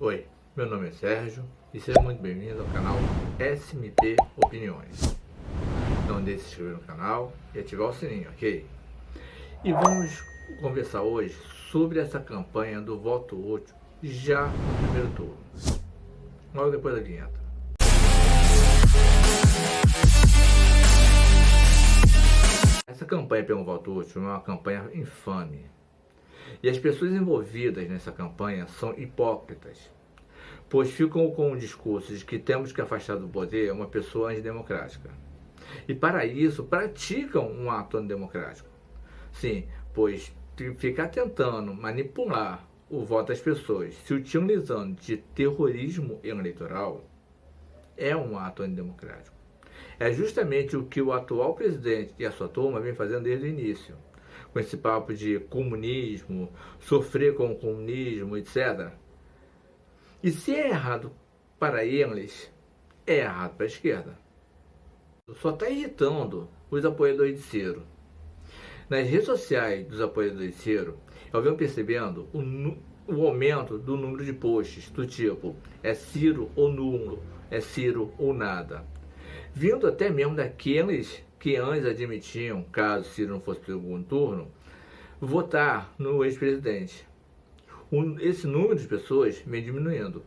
Oi, meu nome é Sérgio e seja muito bem-vindo ao canal SMP Opiniões. Não deixe de se inscrever no canal e ativar o sininho, ok? E vamos conversar hoje sobre essa campanha do voto útil já no primeiro turno, logo depois da vinheta. Essa campanha pelo voto útil é uma campanha infame. E as pessoas envolvidas nessa campanha são hipócritas, pois ficam com o discurso de que temos que afastar do poder uma pessoa antidemocrática. E para isso praticam um ato antidemocrático. Sim, pois ficar tentando manipular o voto das pessoas, se utilizando de terrorismo eleitoral, é um ato antidemocrático. É justamente o que o atual presidente e a sua turma vem fazendo desde o início, com esse papo de comunismo, sofrer com o comunismo, etc. E se é errado para eles, é errado para a esquerda. Só está irritando os apoiadores de Ciro. Nas redes sociais dos apoiadores de Ciro, eu venho percebendo o aumento do número de posts do tipo é Ciro ou nulo, é Ciro ou nada. Vindo até mesmo daqueles que antes admitiam, caso Ciro não fosse para o segundo turno, votar no ex-presidente. Esse número de pessoas vem diminuindo.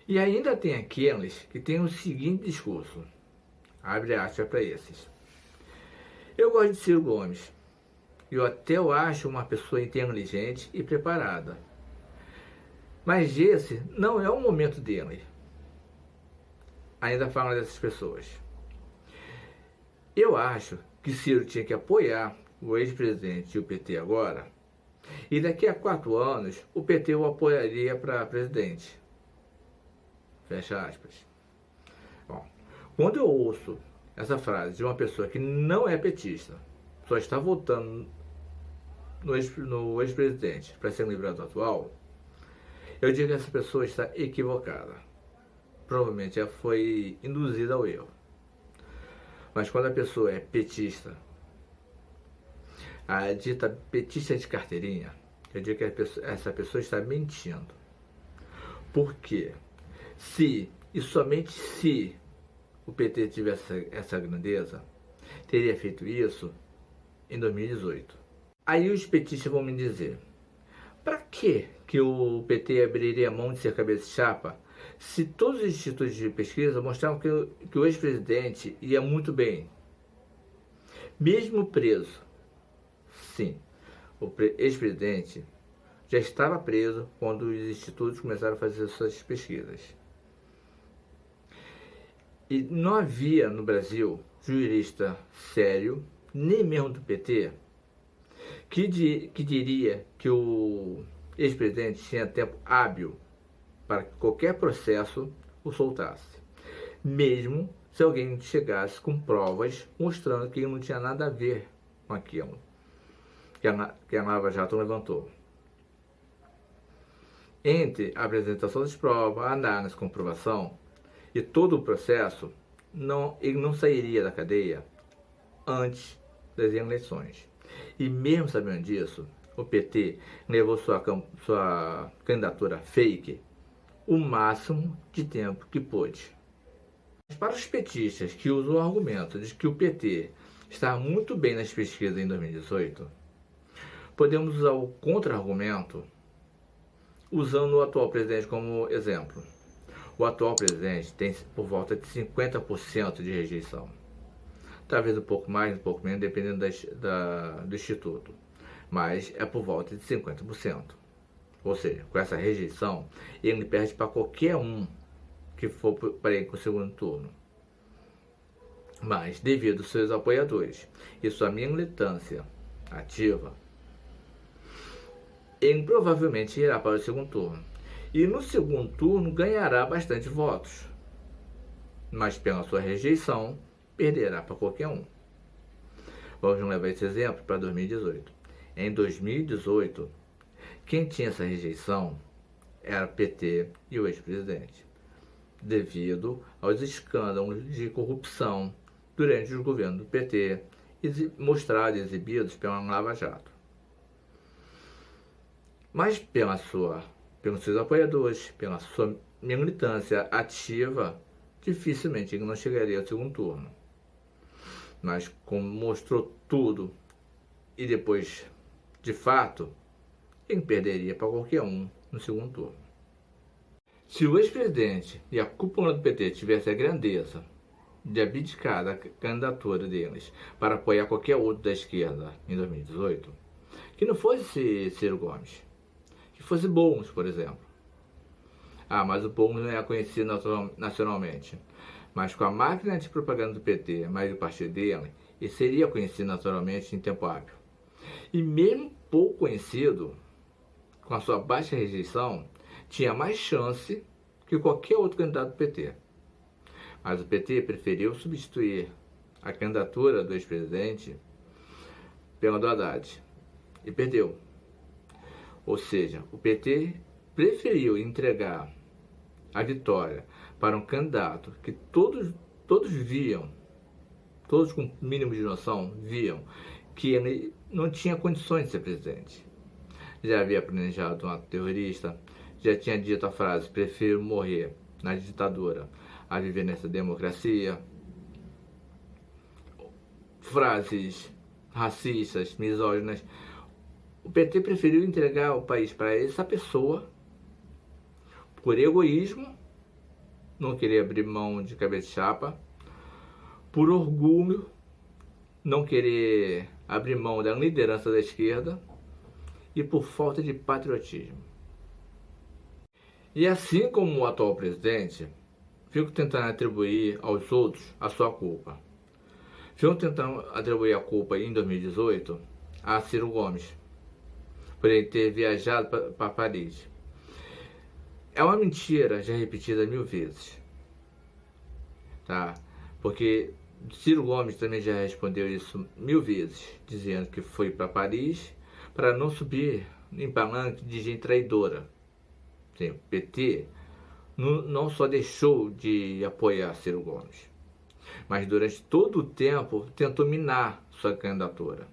E ainda tem aqueles que têm o seguinte discurso, abre aspas para esses. Eu gosto de Ciro Gomes. Eu acho uma pessoa inteligente e preparada. Mas esse não é o momento dele. Ainda falam dessas pessoas. Eu acho que Ciro tinha que apoiar o ex-presidente e o PT agora, e daqui a 4 anos o PT o apoiaria para presidente. Fecha aspas. Bom, quando eu ouço essa frase de uma pessoa que não é petista, só está votando no ex-presidente para ser livrado do atual, eu digo que essa pessoa está equivocada. Provavelmente ela foi induzida ao erro. Mas quando a pessoa é petista, a dita petista de carteirinha, eu digo que essa pessoa está mentindo. Por quê? Se, e somente se, o PT tivesse essa grandeza, teria feito isso em 2018. Aí os petistas vão me dizer, para que o PT abriria mão de ser cabeça de chapa se todos os institutos de pesquisa mostravam que o ex-presidente ia muito bem, mesmo preso? Sim, o ex-presidente já estava preso quando os institutos começaram a fazer suas pesquisas. E não havia no Brasil jurista sério, nem mesmo do PT, que diria que o ex-presidente tinha tempo hábil para que qualquer processo o soltasse, mesmo se alguém chegasse com provas mostrando que ele não tinha nada a ver com aquilo que a Lava Jato levantou. Entre a apresentação das provas, a análise, comprovação e todo o processo, ele não sairia da cadeia antes das eleições. E mesmo sabendo disso, o PT levou sua candidatura fake o máximo de tempo que pôde. Mas para os petistas que usam o argumento de que o PT estava muito bem nas pesquisas em 2018, podemos usar o contra-argumento usando o atual presidente como exemplo. O atual presidente tem por volta de 50% de rejeição. Talvez um pouco mais, um pouco menos, dependendo do instituto. Mas é por volta de 50%. Ou seja, com essa rejeição, ele perde para qualquer um que for para ele com o segundo turno. Mas, devido aos seus apoiadores e sua militância ativa, ele provavelmente irá para o segundo turno. E no segundo turno ganhará bastante votos. Mas pela sua rejeição, perderá para qualquer um. Vamos levar esse exemplo para 2018. Em 2018, quem tinha essa rejeição era o PT e o ex-presidente, devido aos escândalos de corrupção durante os governos do PT, mostrados e exibidos pela Lava Jato. Mas pela sua pelos seus apoiadores, pela sua militância ativa, dificilmente ele não chegaria ao segundo turno. Mas como mostrou tudo e depois, de fato, ele perderia para qualquer um no segundo turno. Se o ex-presidente e a cúpula do PT tivessem a grandeza de abdicar da candidatura deles para apoiar qualquer outro da esquerda em 2018, que não fosse Ciro Gomes, que fosse Boulos, por exemplo. Mas o Boulos não é conhecido nacionalmente. Mas com a máquina de propaganda do PT, mais do partido dele, ele seria conhecido naturalmente em tempo hábil. E mesmo pouco conhecido, com a sua baixa rejeição, tinha mais chance que qualquer outro candidato do PT. Mas o PT preferiu substituir a candidatura do ex-presidente pela do Haddad e perdeu. Ou seja, o PT preferiu entregar a vitória para um candidato que todos viam, todos com mínimo de noção viam que ele não tinha condições de ser presidente. Já havia planejado um ato terrorista, já tinha dito a frase: prefiro morrer na ditadura a viver nessa democracia. Frases racistas, misóginas. O PT preferiu entregar o país para essa pessoa por egoísmo, não querer abrir mão de cabeça de chapa, por orgulho, não querer abrir mão da liderança da esquerda e por falta de patriotismo. E assim como o atual presidente, fico tentando atribuir aos outros a sua culpa. Fico tentando atribuir a culpa em 2018 a Ciro Gomes, por ele ter viajado para Paris. É uma mentira já repetida 1000 vezes, tá? Porque Ciro Gomes também já respondeu isso 1000 vezes, dizendo que foi para Paris para não subir em palanque de gente traidora. Sim, o PT não só deixou de apoiar Ciro Gomes, mas durante todo o tempo tentou minar sua candidatura,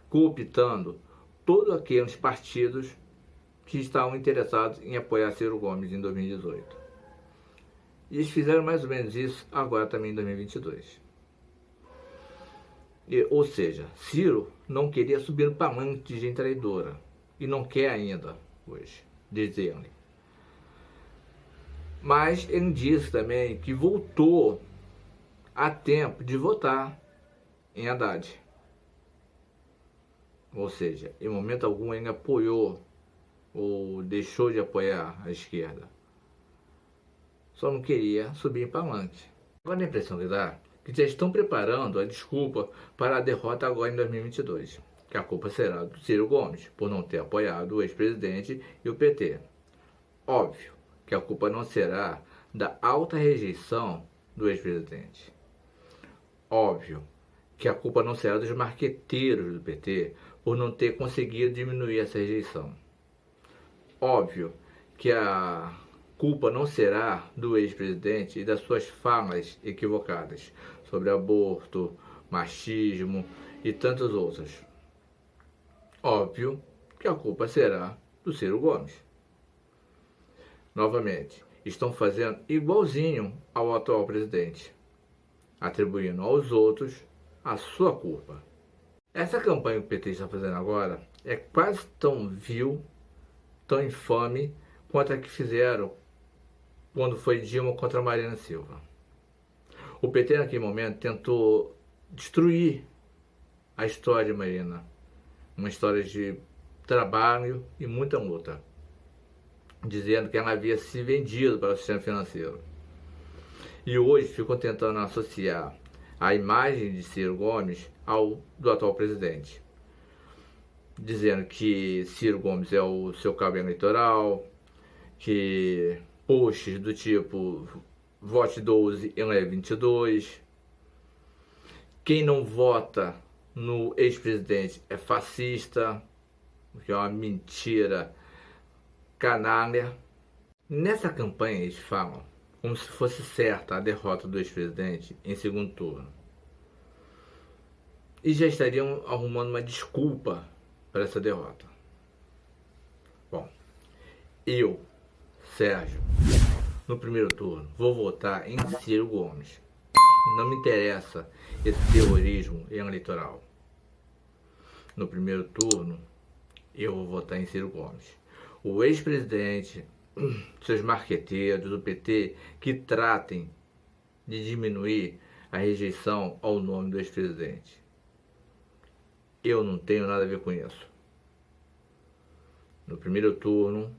cooptando todos aqueles partidos que estavam interessados em apoiar Ciro Gomes em 2018. E eles fizeram mais ou menos isso agora também em 2022. Ou seja, Ciro não queria subir no palanque de gente traidora. E não quer ainda hoje, diz ele. Mas ele disse também que voltou a tempo de votar em Haddad. Ou seja, em momento algum ele apoiou ou deixou de apoiar a esquerda. Só não queria subir em palanque. Agora a impressão que dá é que já estão preparando a desculpa para a derrota agora em 2022. Que a culpa será do Ciro Gomes, por não ter apoiado o ex-presidente e o PT. Óbvio que a culpa não será da alta rejeição do ex-presidente. Óbvio que a culpa não será dos marqueteiros do PT por não ter conseguido diminuir essa rejeição. Óbvio que a culpa não será do ex-presidente e das suas falas equivocadas sobre aborto, machismo e tantos outros. Óbvio que a culpa será do Ciro Gomes. Novamente, estão fazendo igualzinho ao atual presidente, atribuindo aos outros a sua culpa. Essa campanha que o PT está fazendo agora é quase tão vil, tão infame, quanto a que fizeram quando foi Dilma contra Marina Silva. O PT naquele momento tentou destruir a história de Marina, uma história de trabalho e muita luta, dizendo que ela havia se vendido para o sistema financeiro. E hoje ficam tentando associar a imagem de Ciro Gomes ao do atual presidente, dizendo que Ciro Gomes é o seu cabo eleitoral, que posts do tipo vote 12 e leve 22, quem não vota no ex-presidente é fascista, o que é uma mentira canalha. Nessa campanha eles falam como se fosse certa a derrota do ex-presidente em segundo turno. E já estariam arrumando uma desculpa para essa derrota. Bom, Eu, Sérgio, no primeiro turno, vou votar em Ciro Gomes. Não me interessa esse terrorismo eleitoral. No primeiro turno, eu vou votar em Ciro Gomes. O ex-presidente, seus marqueteiros do PT, que tratem de diminuir a rejeição ao nome do ex-presidente. Eu não tenho nada a ver com isso. No primeiro turno,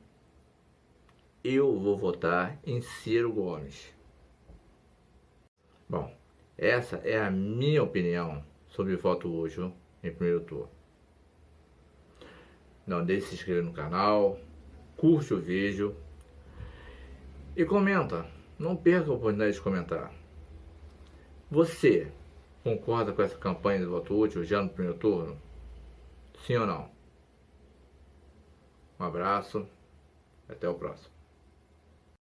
eu vou votar em Ciro Gomes. Bom, essa é a minha opinião sobre o voto útil em primeiro turno. Não deixe de se inscrever no canal, curte o vídeo e comenta. Não perca a oportunidade de comentar. Você concorda com essa campanha de voto útil já no primeiro turno? Sim ou não? Um abraço, até o próximo.